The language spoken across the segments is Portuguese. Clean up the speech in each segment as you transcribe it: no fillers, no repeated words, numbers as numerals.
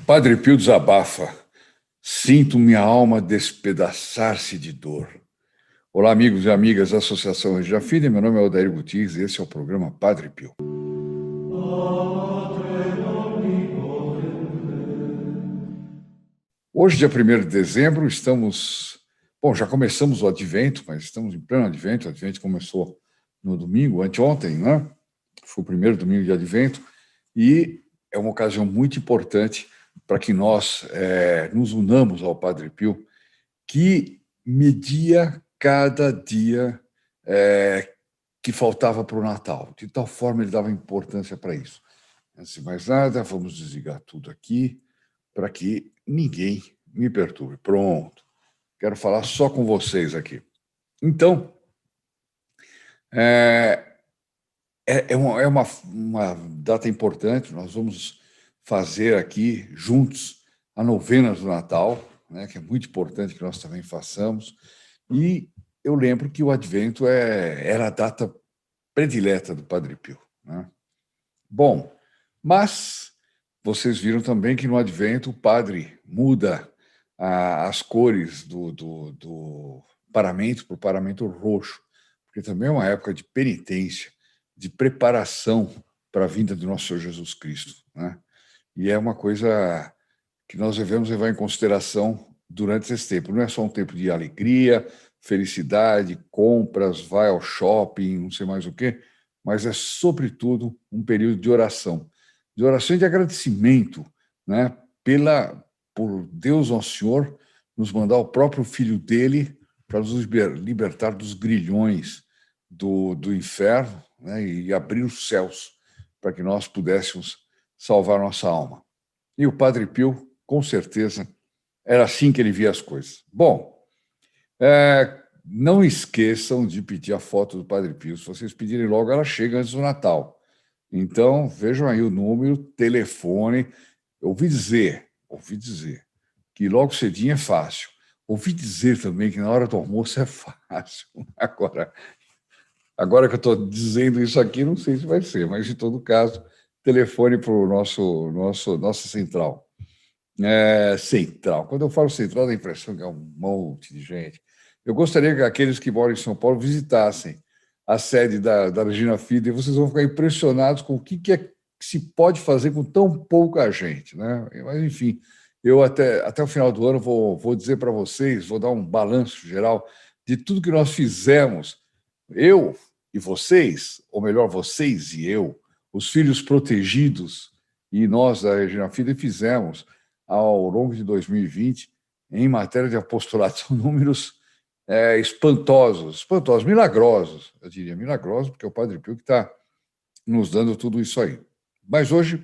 Padre Pio desabafa. Sinto minha alma despedaçar-se de dor. Olá, amigos e amigas da Associação Regina Fide. Meu nome é Odair Gutierrez e esse é o programa Padre Pio. Hoje, dia 1º de dezembro, estamos... Bom, já começamos o Advento, mas estamos em pleno Advento. O Advento começou no domingo, anteontem, né? Foi o primeiro domingo de Advento e é uma ocasião muito importante para que nós nos unamos ao Padre Pio, que media cada dia que faltava para o Natal. De tal forma, ele dava importância para isso. Antes de mais nada, vamos desligar tudo aqui para que ninguém me perturbe. Pronto. Quero falar só com vocês aqui. Então, é uma data importante. Nós vamos fazer aqui juntos a novena do Natal, né, que é muito importante que nós também façamos. E eu lembro que o Advento era a data predileta do Padre Pio, né? Bom, mas vocês viram também que no Advento o padre muda as cores do paramento para o paramento roxo, porque também é uma época de penitência, de preparação para a vinda do nosso Senhor Jesus Cristo, né? E é uma coisa que nós devemos levar em consideração durante esse tempo. Não é só um tempo de alegria, felicidade, compras, vai ao shopping, não sei mais o quê, mas é, sobretudo, um período de oração e de agradecimento, né, por Deus Nosso Senhor nos mandar o próprio Filho dele para nos libertar dos grilhões do inferno, né, e abrir os céus para que nós pudéssemos salvar nossa alma. E o Padre Pio, com certeza, era assim que ele via as coisas. Bom, não esqueçam de pedir a foto do Padre Pio. Se vocês pedirem logo, ela chega antes do Natal. Então, vejam aí o número, telefone. Ouvi dizer que logo cedinho é fácil. Ouvi dizer também que na hora do almoço é fácil. Agora que eu estou dizendo isso aqui, não sei se vai ser, mas, em todo caso, telefone para o nossa central. Central. Quando eu falo central, dá a impressão que é um monte de gente. Eu gostaria que aqueles que moram em São Paulo visitassem a sede da Regina Fide, e vocês vão ficar impressionados com o que se pode fazer com tão pouca gente, né? Mas, enfim, eu até o final do ano vou dizer para vocês, vou dar um balanço geral de tudo que nós fizemos, eu e vocês, ou melhor, vocês e eu, os filhos protegidos, e nós da Regina Fide fizemos ao longo de 2020, em matéria de apostolado. São números espantosos, milagrosos, eu diria milagrosos, porque é o Padre Pio que está nos dando tudo isso aí. Mas hoje,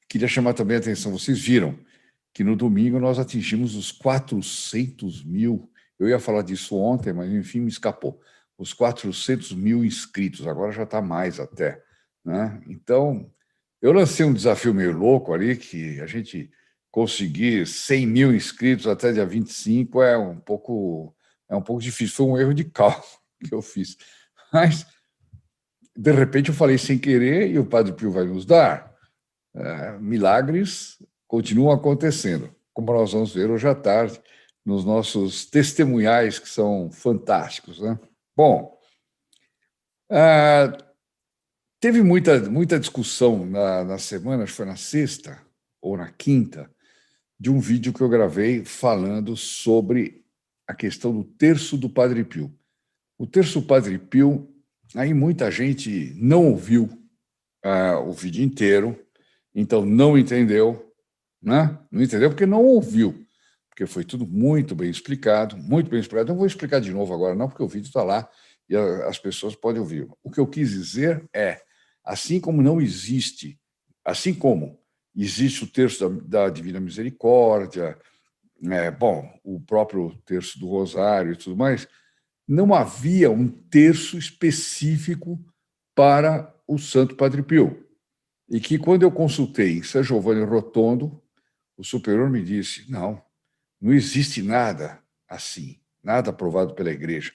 queria chamar também a atenção, vocês viram que no domingo nós atingimos os 400 mil, eu ia falar disso ontem, mas enfim, me escapou, os 400 mil inscritos, agora já está mais até, né? Então, eu lancei um desafio meio louco ali, que a gente conseguir 100 mil inscritos até dia 25 é um pouco difícil. Foi um erro de cálculo que eu fiz. Mas, de repente, eu falei sem querer e o Padre Pio vai nos dar. Milagres continuam acontecendo, como nós vamos ver hoje à tarde, nos nossos testemunhais, que são fantásticos, né? Bom, teve muita discussão na semana, acho que foi na sexta ou na quinta, de um vídeo que eu gravei falando sobre a questão do terço do Padre Pio. O terço do Padre Pio, aí muita gente não ouviu o vídeo inteiro, então não entendeu, né? Não entendeu porque não ouviu, porque foi tudo muito bem explicado, muito bem explicado. Não vou explicar de novo agora, não, porque o vídeo está lá e as pessoas podem ouvir. O que eu quis dizer é, assim como existe o terço da Divina Misericórdia, bom, o próprio terço do Rosário e tudo mais, não havia um terço específico para o Santo Padre Pio. E que, quando eu consultei em São Giovanni Rotondo, o superior me disse, não existe nada assim, nada aprovado pela Igreja.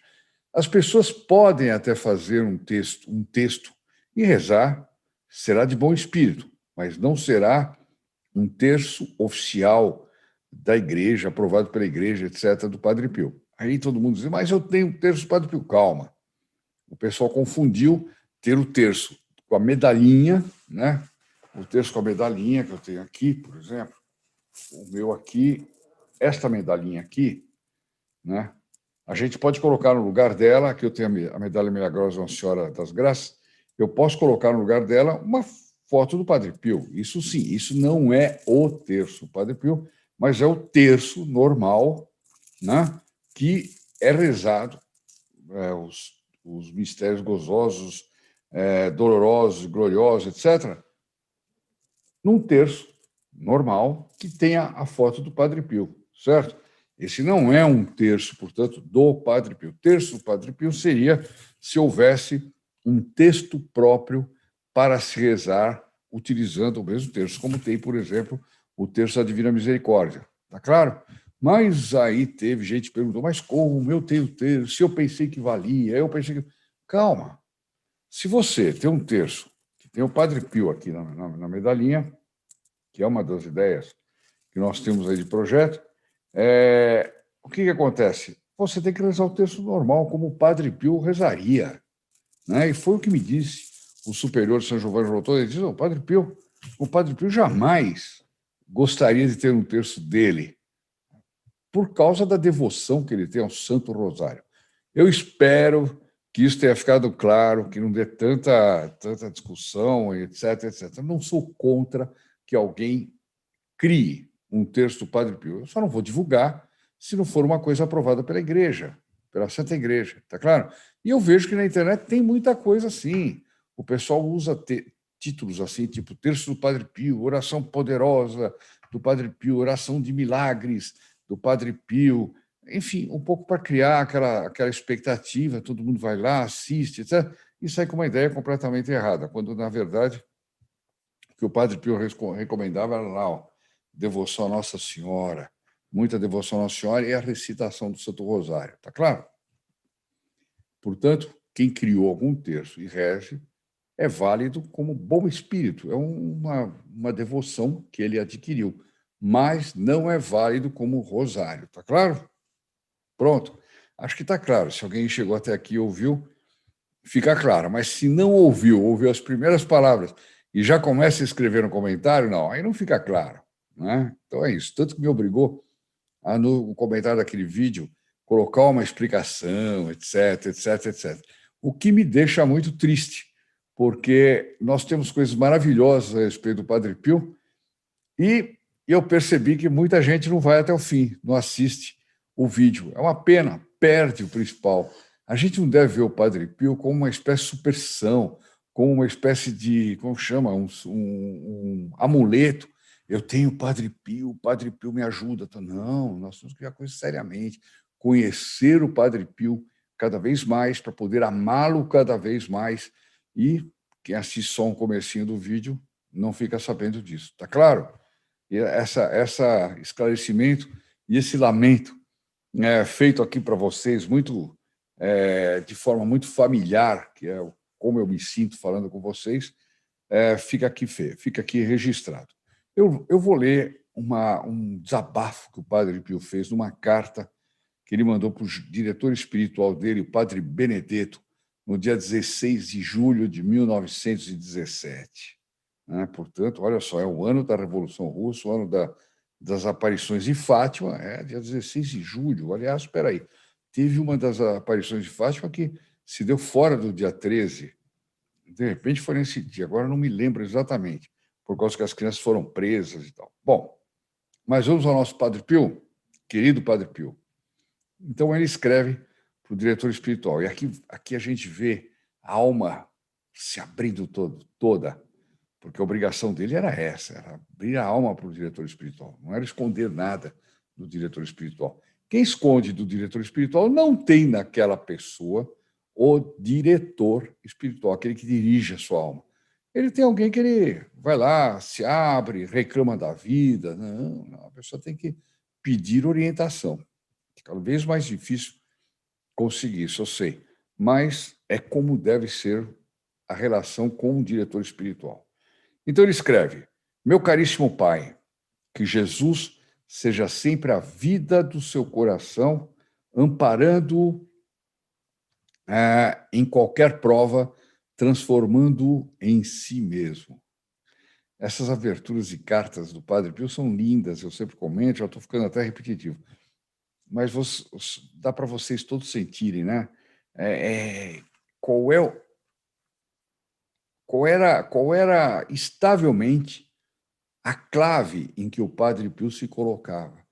As pessoas podem até fazer um texto e rezar, será de bom espírito, mas não será um terço oficial da igreja, aprovado pela igreja, etc., do Padre Pio. Aí todo mundo diz, mas eu tenho um terço do Padre Pio. Calma. O pessoal confundiu ter o terço com a medalhinha, né? O terço com a medalhinha que eu tenho aqui, por exemplo, o meu aqui, esta medalhinha aqui, né? A gente pode colocar no lugar dela, aqui eu tenho a medalha milagrosa Nossa Senhora das Graças, eu posso colocar no lugar dela uma foto do Padre Pio. Isso sim, isso não é o terço do Padre Pio, mas é o terço normal, né? Que é rezado, os mistérios gozosos, dolorosos, gloriosos, etc., num terço normal que tenha a foto do Padre Pio, certo? Esse não é um terço, portanto, do Padre Pio. O terço do Padre Pio seria se houvesse um texto próprio para se rezar utilizando o mesmo terço, como tem, por exemplo, o terço da Divina Misericórdia. Está claro? Mas aí teve gente que perguntou, mas como? Eu tenho terço, se eu pensei que valia, eu pensei que... Calma. Se você tem um terço, que tem o Padre Pio aqui na medalhinha, que é uma das ideias que nós temos aí de projeto, o que acontece? Você tem que rezar o texto normal, como o Padre Pio rezaria. Né? E foi o que me disse o superior de São Giovanni Rotondo. Ele disse, o Padre Pio jamais gostaria de ter um terço dele, por causa da devoção que ele tem ao Santo Rosário. Eu espero que isso tenha ficado claro, que não dê tanta discussão, etc, etc. Não sou contra que alguém crie um terço do Padre Pio. Eu só não vou divulgar se não for uma coisa aprovada pela Igreja, pela Santa Igreja, tá claro? E eu vejo que na internet tem muita coisa assim. O pessoal usa títulos assim, tipo Terço do Padre Pio, Oração Poderosa do Padre Pio, Oração de Milagres do Padre Pio, enfim, um pouco para criar aquela expectativa, todo mundo vai lá, assiste, etc., e sai com uma ideia completamente errada, quando, na verdade, o que o Padre Pio recomendava era lá, ó, devoção à Nossa Senhora, muita devoção à Nossa Senhora e a recitação do Santo Rosário, tá claro? Portanto, quem criou algum terço e reze é válido como bom espírito, é uma devoção que ele adquiriu, mas não é válido como rosário, tá claro? Pronto. Acho que está claro. Se alguém chegou até aqui e ouviu, fica claro. Mas se não ouviu as primeiras palavras e já começa a escrever no comentário, não, aí não fica claro. Né? Então é isso. Tanto que me obrigou a, no comentário daquele vídeo, colocar uma explicação, etc, etc, etc. O que me deixa muito triste, porque nós temos coisas maravilhosas a respeito do Padre Pio e eu percebi que muita gente não vai até o fim, não assiste o vídeo. É uma pena, perde o principal. A gente não deve ver o Padre Pio como uma espécie de superstição, como uma espécie de, como chama, um amuleto. Eu tenho o Padre Pio me ajuda. Não, nós temos que ver a coisa seriamente, conhecer o Padre Pio cada vez mais, para poder amá-lo cada vez mais. E quem assiste só um comecinho do vídeo não fica sabendo disso. Está claro? E essa esclarecimento e esse lamento feito aqui para vocês muito de forma muito familiar, que é como eu me sinto falando com vocês, fica aqui registrado. Eu vou ler um desabafo que o Padre Pio fez numa carta que ele mandou para o diretor espiritual dele, o Padre Benedetto, no dia 16 de julho de 1917. Né? Portanto, olha só, é o ano da Revolução Russa, o ano das aparições de Fátima, dia 16 de julho. Aliás, espera aí, teve uma das aparições de Fátima que se deu fora do dia 13. De repente foi nesse dia, agora não me lembro exatamente, por causa que as crianças foram presas e tal. Bom, mas vamos ao nosso Padre Pio, querido Padre Pio. Então, ele escreve para o diretor espiritual. E aqui a gente vê a alma se abrindo toda, porque a obrigação dele era essa, era abrir a alma para o diretor espiritual, não era esconder nada do diretor espiritual. Quem esconde do diretor espiritual não tem naquela pessoa o diretor espiritual, aquele que dirige a sua alma. Ele tem alguém que ele vai lá, se abre, reclama da vida. Não, a pessoa tem que pedir orientação. É cada vez mais difícil conseguir isso, eu sei, mas é como deve ser a relação com o diretor espiritual. Então ele escreve: Meu caríssimo pai, Que Jesus seja sempre a vida do seu coração, amparando-o em qualquer prova, transformando-o em si mesmo. Essas aberturas de cartas do Padre Pio são lindas, eu sempre comento, já estou ficando até repetitivo, mas dá para vocês todos sentirem, né? Qual era estavelmente a clave em que o Padre Pio se colocava.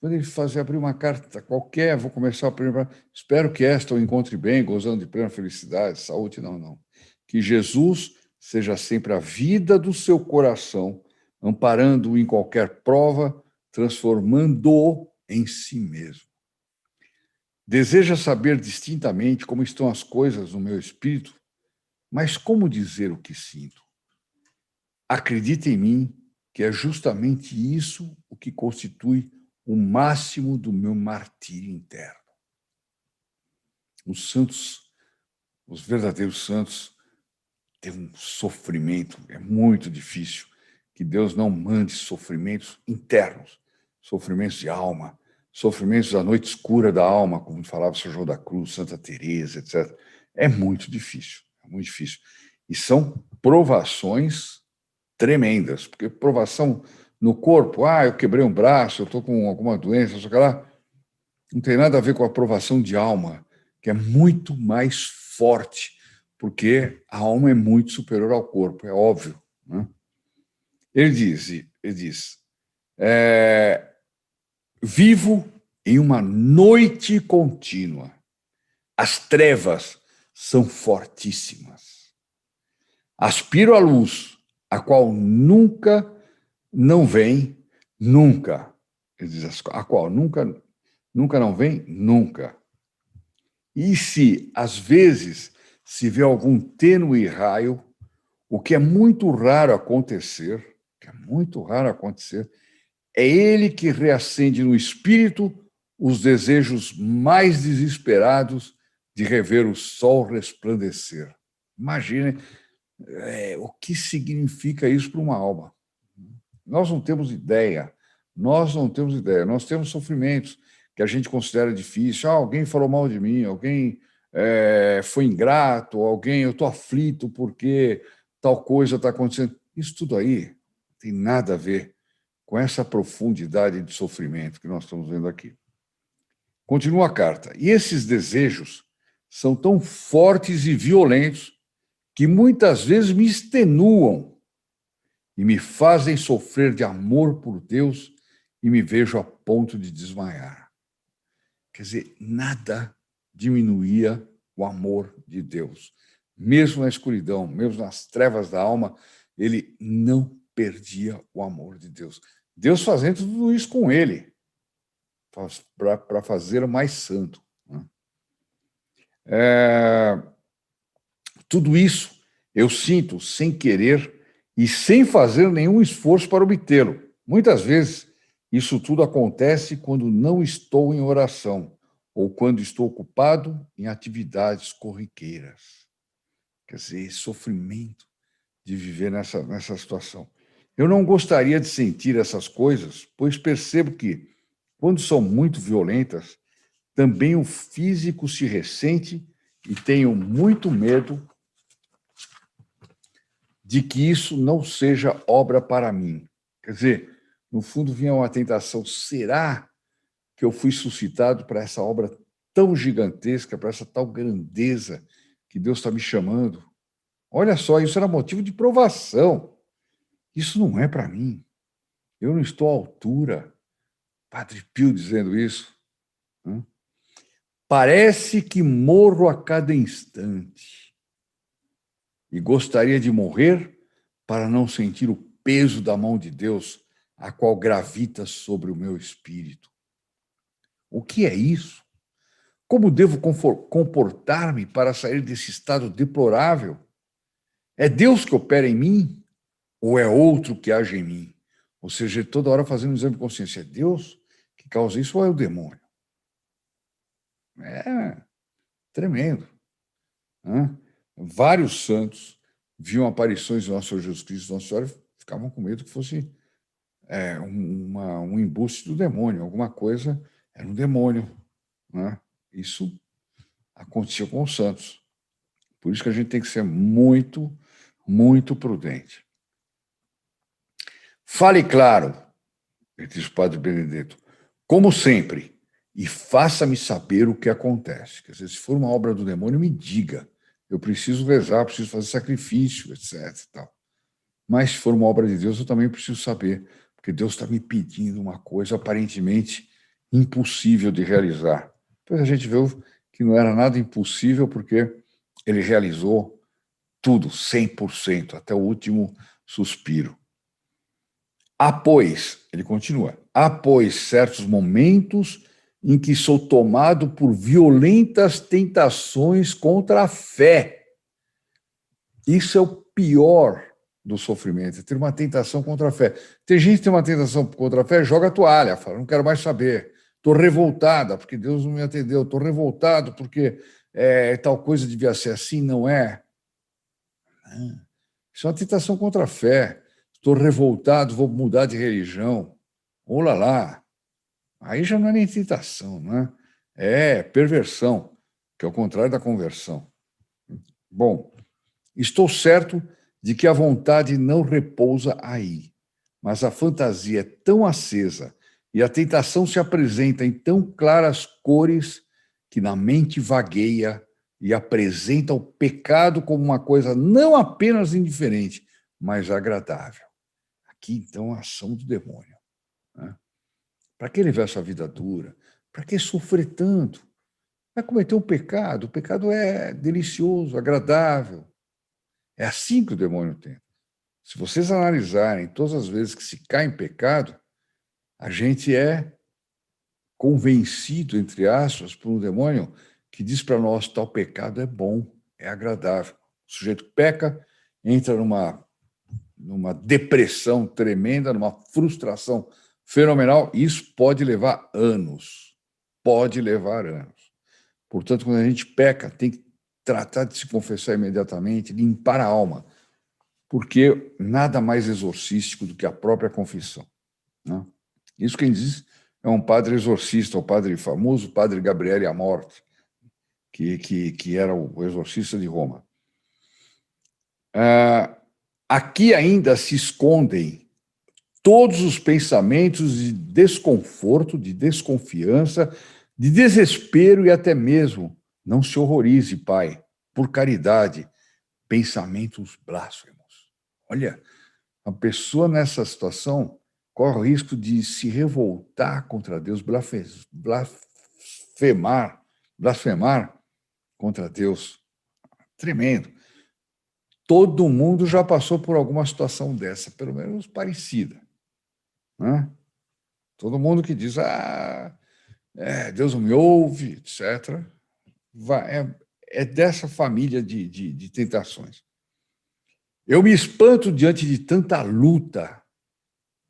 Quando ele abrir uma carta qualquer, vou começar a primeira, espero que esta o encontre bem, gozando de plena felicidade, saúde, não. Que Jesus seja sempre a vida do seu coração, amparando-o em qualquer prova, transformando-o em si mesmo. Deseja saber distintamente como estão as coisas no meu espírito, mas como dizer o que sinto? Acredita em mim que é justamente isso o que constitui o máximo do meu martírio interno. Os santos, os verdadeiros santos, têm um sofrimento, é muito difícil que Deus não mande sofrimentos internos, sofrimentos de alma, sofrimentos da noite escura da alma, como falava São João da Cruz, Santa Teresa, etc. É muito difícil, é muito difícil. E são provações tremendas, porque provação no corpo, eu quebrei um braço, eu estou com alguma doença, não sei o que lá, não tem nada a ver com a provação de alma, que é muito mais forte, porque a alma é muito superior ao corpo, é óbvio. Né? Ele diz vivo em uma noite contínua, as trevas são fortíssimas. Aspiro a luz, a qual nunca não vem, nunca. Ele diz, a qual nunca não vem, nunca. E se, às vezes, se vê algum tênue raio, o que é muito raro acontecer, é ele que reacende no espírito os desejos mais desesperados de rever o sol resplandecer. Imagine o que significa isso para uma alma. Nós não temos ideia. Nós temos sofrimentos que a gente considera difícil. Alguém falou mal de mim, alguém foi ingrato, eu estou aflito porque tal coisa está acontecendo. Isso tudo aí não tem nada a ver com essa profundidade de sofrimento que nós estamos vendo aqui. Continua a carta. E esses desejos são tão fortes e violentos que muitas vezes me extenuam e me fazem sofrer de amor por Deus e me vejo a ponto de desmaiar. Quer dizer, nada diminuía o amor de Deus. Mesmo na escuridão, mesmo nas trevas da alma, ele não perdia o amor de Deus. Deus fazendo tudo isso com ele, para fazê-lo mais santo. Né? Tudo isso eu sinto sem querer e sem fazer nenhum esforço para obtê-lo. Muitas vezes, isso tudo acontece quando não estou em oração ou quando estou ocupado em atividades corriqueiras. Quer dizer, sofrimento de viver nessa situação. Eu não gostaria de sentir essas coisas, pois percebo que, quando são muito violentas, também o físico se ressente e tenho muito medo de que isso não seja obra para mim. Quer dizer, no fundo vinha uma tentação, será que eu fui suscitado para essa obra tão gigantesca, para essa tal grandeza que Deus está me chamando? Olha só, isso era motivo de provação. Isso não é para mim. Eu não estou à altura. Padre Pio dizendo isso. Parece que morro a cada instante. E gostaria de morrer para não sentir o peso da mão de Deus, a qual gravita sobre o meu espírito. O que é isso? Como devo comportar-me para sair desse estado deplorável? É Deus que opera em mim ou é outro que age em mim? Ou seja, toda hora fazendo um exame de consciência. É Deus que causa isso ou é o demônio? É tremendo. Né? Vários santos viam aparições do nosso Senhor Jesus Cristo, Nossa Senhora, ficavam com medo que fosse um embuste do demônio, alguma coisa era um demônio, né? Isso acontecia com os santos. Por isso que a gente tem que ser muito, muito prudente. Fale claro, diz o padre Benedetto, como sempre, e faça-me saber o que acontece. Quer dizer, se for uma obra do demônio, me diga. Eu preciso rezar, preciso fazer sacrifício, etc. Tal. Mas se for uma obra de Deus, eu também preciso saber, porque Deus está me pedindo uma coisa aparentemente impossível de realizar. Depois a gente viu que não era nada impossível, porque ele realizou tudo, 100%, até o último suspiro. Após, ele continua, após certos momentos em que sou tomado por violentas tentações contra a fé. Isso é o pior do sofrimento, ter uma tentação contra a fé. Tem gente que tem uma tentação contra a fé, joga a toalha, fala, não quero mais saber, estou revoltada porque Deus não me atendeu, estou revoltado porque tal coisa devia ser assim, não é? Isso é uma tentação contra a fé. Estou revoltado, vou mudar de religião. Olá lá. Aí já não é nem tentação, não é? É perversão, que é o contrário da conversão. Bom, estou certo de que a vontade não repousa aí, mas a fantasia é tão acesa e a tentação se apresenta em tão claras cores que na mente vagueia e apresenta o pecado como uma coisa não apenas indiferente, mas agradável. Aqui, então, a ação do demônio. Né? Para que levar essa vida dura? Para que sofrer tanto? Vai cometer um pecado. O pecado é delicioso, agradável. É assim que o demônio tenta. Se vocês analisarem todas as vezes que se cai em pecado, a gente é convencido, entre aspas, por um demônio que diz para nós tal pecado é bom, é agradável. O sujeito peca, entra numa depressão tremenda, numa frustração fenomenal, e isso pode levar anos. Pode levar anos. Portanto, quando a gente peca, tem que tratar de se confessar imediatamente, limpar a alma, porque nada mais exorcístico do que a própria confissão. Né? Isso quem diz é um padre exorcista, o padre famoso, padre Gabriele Amorth, que era o exorcista de Roma. Aqui ainda se escondem todos os pensamentos de desconforto, de desconfiança, de desespero e até mesmo, não se horrorize, pai, por caridade, pensamentos blasfemos. Olha, a pessoa nessa situação corre o risco de se revoltar contra Deus, blasfemar contra Deus. Tremendo. Todo mundo já passou por alguma situação dessa, pelo menos parecida. Né? Todo mundo que diz, Deus não me ouve, etc. É dessa família de tentações. Eu me espanto diante de tanta luta,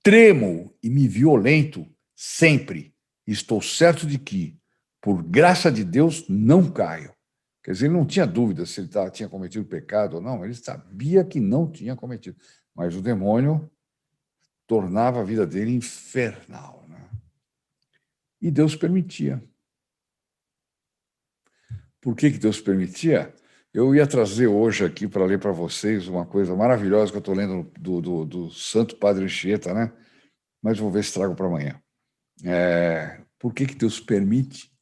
tremo e me violento sempre. Estou certo de que, por graça de Deus, não caio. Quer dizer, ele não tinha dúvida se ele tinha cometido pecado ou não, ele sabia que não tinha cometido. Mas o demônio tornava a vida dele infernal. Né? E Deus permitia. Por que Deus permitia? Eu ia trazer hoje aqui para ler para vocês uma coisa maravilhosa que eu estou lendo do Santo Padre Anchieta, né? Mas vou ver se trago para amanhã. Por que Deus permite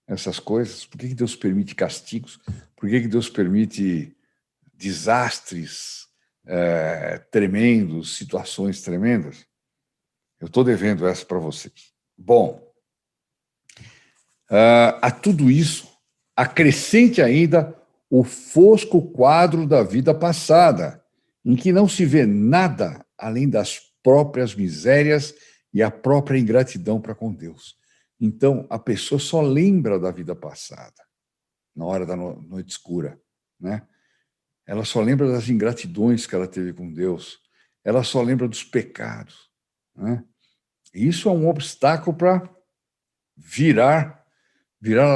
essas coisas? Por que Deus permite castigos? Por que Deus permite desastres tremendos, situações tremendas? Eu estou devendo essa para vocês. Bom, a tudo isso, acrescente ainda o fosco quadro da vida passada, em que não se vê nada além das próprias misérias e a própria ingratidão para com Deus. Então, a pessoa só lembra da vida passada, na hora da noite escura, né? Ela só lembra das ingratidões que ela teve com Deus, ela só lembra dos pecados, né? E isso é um obstáculo para virar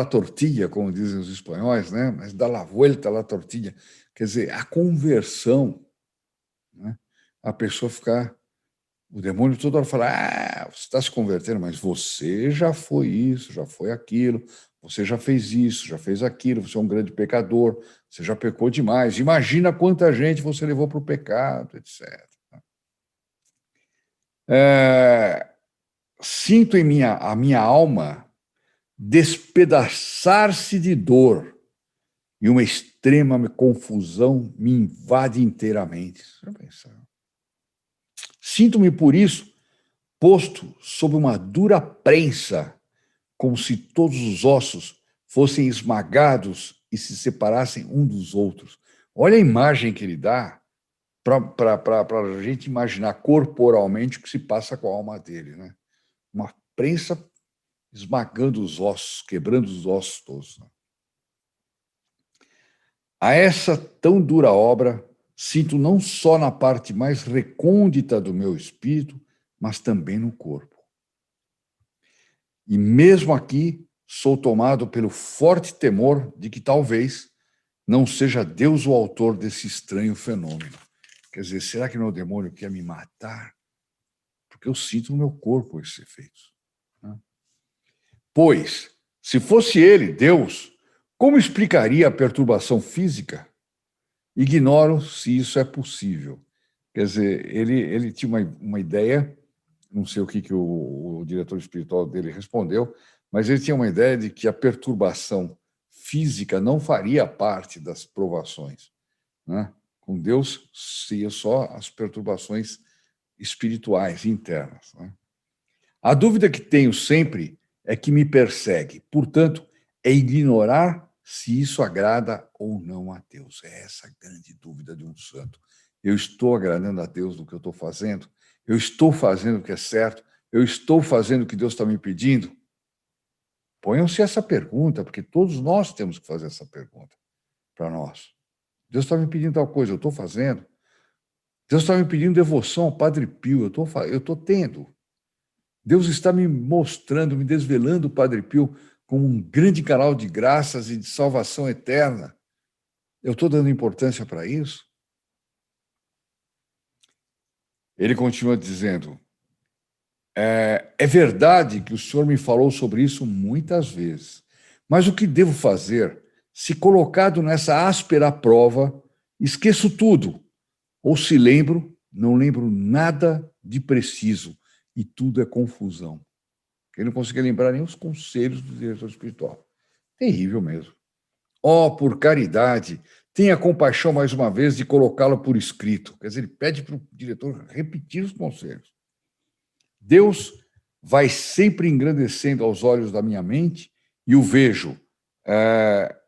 a tortilha, como dizem os espanhóis, né? Mas dar a volta à tortilha. Quer dizer, a conversão, né? A pessoa ficar O demônio toda hora fala, você está se convertendo, mas você já foi isso, já foi aquilo, você já fez isso, já fez aquilo, você é um grande pecador, você já pecou demais, imagina quanta gente você levou para o pecado, etc. Sinto em a minha alma despedaçar-se de dor e uma extrema confusão me invade inteiramente. Sinto-me, por isso, posto sob uma dura prensa, como se todos os ossos fossem esmagados e se separassem um dos outros. Olha a imagem que ele dá para a gente imaginar corporalmente o que se passa com a alma dele, né? Uma prensa esmagando os ossos, quebrando os ossos todos. Né? A essa tão dura obra, sinto não só na parte mais recôndita do meu espírito, mas também no corpo. E mesmo aqui, sou tomado pelo forte temor de que talvez não seja Deus o autor desse estranho fenômeno. Quer dizer, será que não é o demônio que quer me matar? Porque eu sinto no meu corpo esses efeitos. Né? Pois, se fosse ele, Deus, como explicaria a perturbação física? Ignoro se isso é possível. Quer dizer, ele tinha uma ideia, não sei o que o diretor espiritual dele respondeu, mas ele tinha uma ideia de que a perturbação física não faria parte das provações. Né? Com Deus, seria só as perturbações espirituais internas. Né? A dúvida que tenho sempre é que me persegue. Portanto, é ignorar se isso agrada ou não a Deus. É essa a grande dúvida de um santo. Eu estou agradando a Deus no que eu estou fazendo? Eu estou fazendo o que é certo? Eu estou fazendo o que Deus está me pedindo? Ponham-se essa pergunta, porque todos nós temos que fazer essa pergunta para nós. Deus está me pedindo tal coisa, eu estou fazendo? Deus está me pedindo devoção ao Padre Pio, eu estou tendo. Deus está me mostrando, me desvelando o Padre Pio como um grande canal de graças e de salvação eterna. Eu estou dando importância para isso? Ele continua dizendo, é verdade que o Senhor me falou sobre isso muitas vezes, mas o que devo fazer se colocado nessa áspera prova, esqueço tudo, ou se lembro, não lembro nada de preciso e tudo é confusão. Ele não conseguia lembrar nem os conselhos do diretor espiritual. Terrível mesmo. Por caridade, tenha compaixão mais uma vez de colocá-lo por escrito. Quer dizer, ele pede para o diretor repetir os conselhos. Deus vai sempre engrandecendo aos olhos da minha mente e o vejo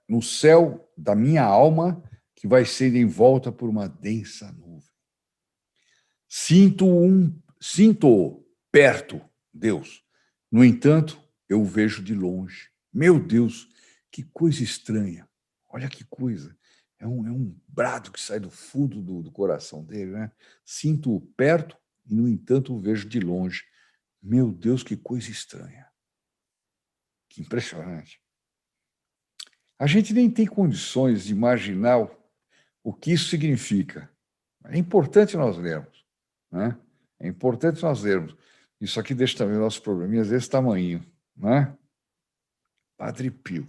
no céu da minha alma, que vai sendo envolta por uma densa nuvem. Sinto-o perto, Deus. No entanto, eu o vejo de longe. Meu Deus, que coisa estranha. Olha que coisa. É um brado que sai do fundo do coração dele, né? Sinto-o perto e, no entanto, o vejo de longe. Meu Deus, que coisa estranha. Que impressionante. A gente nem tem condições de imaginar o que isso significa. É importante nós lermos, né? É importante nós lermos. Isso aqui deixa também nossos probleminhas desse tamanho, né? Padre Pio.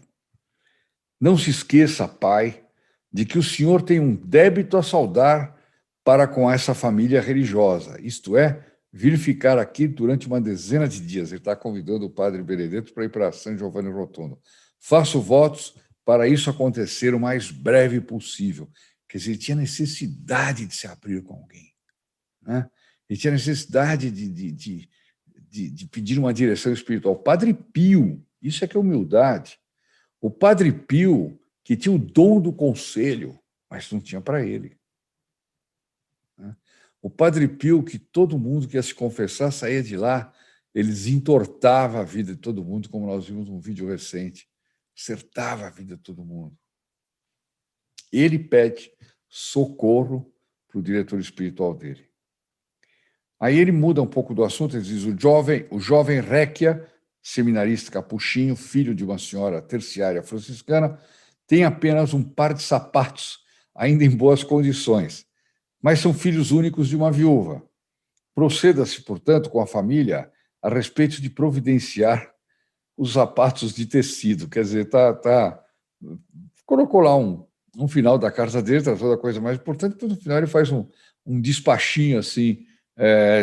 Não se esqueça, pai, de que o senhor tem um débito a saldar para com essa família religiosa, isto é, vir ficar aqui durante uma dezena de dias. Ele está convidando o padre Benedetto para ir para São Giovanni Rotondo. Faço votos para isso acontecer o mais breve possível. Quer dizer, ele tinha necessidade de se abrir com alguém. Né? Ele tinha necessidade de pedir uma direção espiritual. Padre Pio, isso é que é humildade. O Padre Pio, que tinha o dom do conselho, mas não tinha para ele. Né? O Padre Pio, que todo mundo que ia se confessar saía de lá, eles entortava a vida de todo mundo, como nós vimos num vídeo recente. Acertava a vida de todo mundo. Ele pede socorro para o diretor espiritual dele. Aí ele muda um pouco do assunto, ele diz, o jovem Réquia, seminarista capuchinho, filho de uma senhora terciária franciscana, tem apenas um par de sapatos, ainda em boas condições, mas são filhos únicos de uma viúva. Proceda-se, portanto, com a família a respeito de providenciar os sapatos de tecido. Quer dizer, colocou lá um final da carta dele, tratou da coisa mais importante, depois no final ele faz um despachinho assim,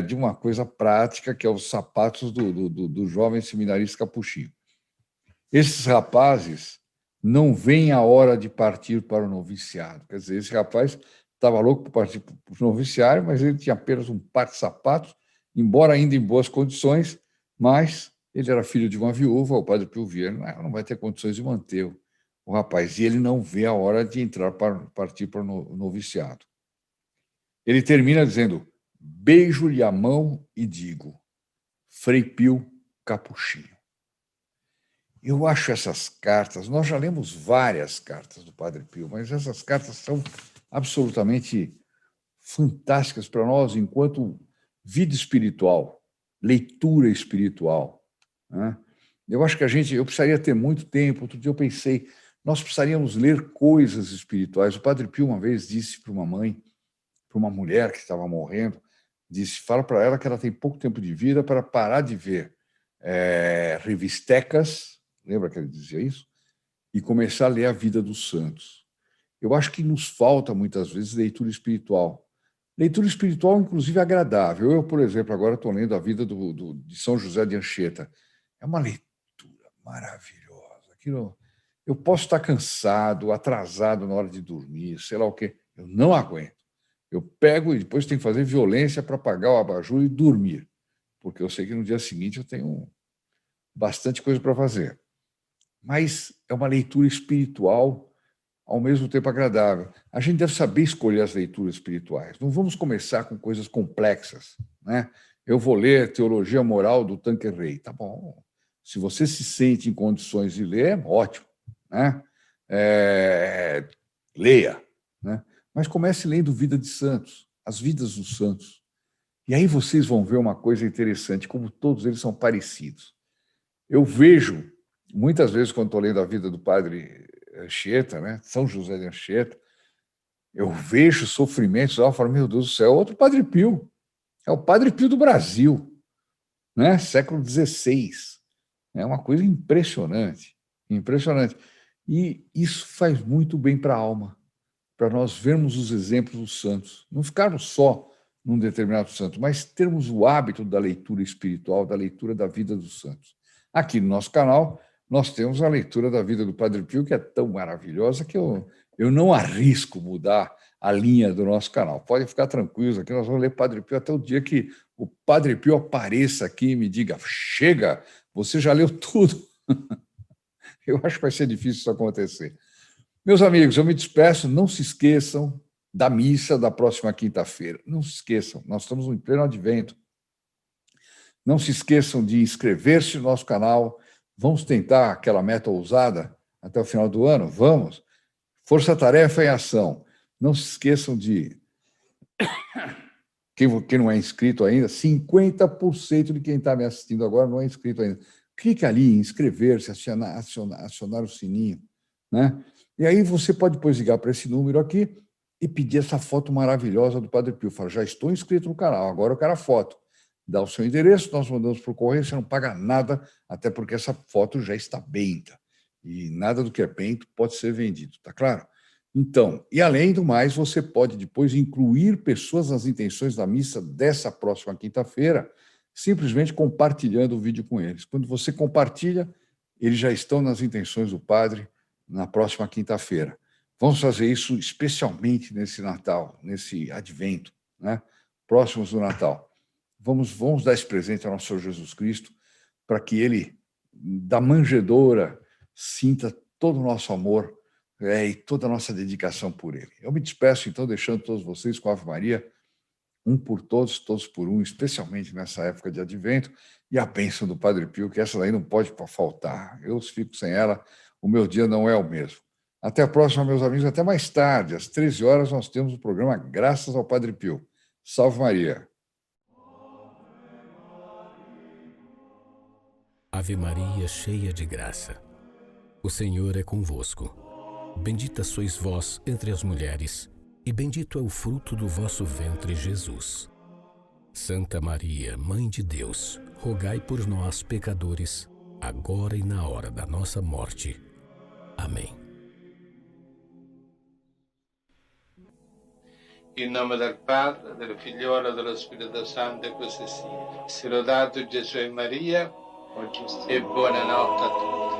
de uma coisa prática, que é os sapatos do jovem seminarista Capuchinho. Esses rapazes não veem a hora de partir para o noviciado. Quer dizer, esse rapaz estava louco para partir para o noviciário, mas ele tinha apenas um par de sapatos, embora ainda em boas condições, mas ele era filho de uma viúva, o padre Pio via, não vai ter condições de manter o rapaz, e ele não vê a hora de partir para o noviciado. Ele termina dizendo: beijo-lhe a mão e digo, Frei Pio Capuchinho. Eu acho essas cartas, nós já lemos várias cartas do Padre Pio, mas essas cartas são absolutamente fantásticas para nós enquanto vida espiritual, leitura espiritual, né? Eu acho que eu precisaria ter muito tempo. Outro dia eu pensei, nós precisaríamos ler coisas espirituais. O Padre Pio uma vez disse para uma mãe, para uma mulher que estava morrendo, fala para ela que ela tem pouco tempo de vida para parar de ver revistecas, lembra que ele dizia isso? E começar a ler a vida dos santos. Eu acho que nos falta, muitas vezes, leitura espiritual. Leitura espiritual, inclusive, agradável. Eu, por exemplo, agora estou lendo a vida de São José de Anchieta. É uma leitura maravilhosa. Eu posso estar cansado, atrasado na hora de dormir, sei lá o quê. Eu não aguento. Eu pego e depois tenho que fazer violência para apagar o abajur e dormir, porque eu sei que no dia seguinte eu tenho bastante coisa para fazer. Mas é uma leitura espiritual, ao mesmo tempo agradável. A gente deve saber escolher as leituras espirituais. Não vamos começar com coisas complexas, né? Eu vou ler Teologia Moral do Tanqueray. Tá bom. Se você se sente em condições de ler, ótimo, né? Leia, né? Mas comece lendo Vida de Santos, as vidas dos santos. E aí vocês vão ver uma coisa interessante, como todos eles são parecidos. Eu vejo, muitas vezes, quando estou lendo a vida do padre Anchieta, né, São José de Anchieta, eu vejo sofrimentos, eu falo, meu Deus do céu, outro Padre Pio. É o Padre Pio do Brasil, né, século XVI. É uma coisa impressionante, impressionante. E isso faz muito bem para a alma, para nós vermos os exemplos dos santos. Não ficarmos só num determinado santo, mas termos o hábito da leitura espiritual, da leitura da vida dos santos. Aqui no nosso canal, nós temos a leitura da vida do Padre Pio, que é tão maravilhosa que eu não arrisco mudar a linha do nosso canal. Podem ficar tranquilos, aqui nós vamos ler Padre Pio até o dia que o Padre Pio apareça aqui e me diga, chega, você já leu tudo. Eu acho que vai ser difícil isso acontecer. Meus amigos, eu me despeço, não se esqueçam da missa da próxima quinta-feira. Não se esqueçam, nós estamos em pleno advento. Não se esqueçam de inscrever-se no nosso canal. Vamos tentar aquela meta ousada até o final do ano? Vamos. Força-tarefa em ação. Não se esqueçam de... Quem não é inscrito ainda, 50% de quem está me assistindo agora não é inscrito ainda. Clique ali em inscrever-se, acionar o sininho, né? E aí você pode depois ligar para esse número aqui e pedir essa foto maravilhosa do Padre Pio. Fala, já estou inscrito no canal, agora eu quero a foto. Dá o seu endereço, nós mandamos por correio, você não paga nada, até porque essa foto já está benta. E nada do que é bento pode ser vendido, tá claro? Então, e além do mais, você pode depois incluir pessoas nas intenções da missa dessa próxima quinta-feira, simplesmente compartilhando o vídeo com eles. Quando você compartilha, eles já estão nas intenções do Padre na próxima quinta-feira. Vamos fazer isso especialmente nesse Natal, nesse Advento, né? Próximos do Natal. Vamos dar esse presente ao nosso Senhor Jesus Cristo para que Ele, da manjedoura, sinta todo o nosso amor e toda a nossa dedicação por Ele. Eu me despeço, então, deixando todos vocês com a Ave Maria, um por todos, todos por um, especialmente nessa época de Advento, e a bênção do Padre Pio, que essa daí não pode faltar. Eu fico sem ela, o meu dia não é o mesmo. Até a próxima, meus amigos, até mais tarde. Às 13 horas nós temos o programa Graças ao Padre Pio. Salve Maria! Ave Maria, cheia de graça, o Senhor é convosco. Bendita sois vós entre as mulheres, e bendito é o fruto do vosso ventre, Jesus. Santa Maria, Mãe de Deus, rogai por nós, pecadores, agora e na hora da nossa morte. Amém. In nome del Padre, del Figliolo e dello Spirito Santo, e così sia. Sia lodato Gesù e Maria, e buonanotte a tutti.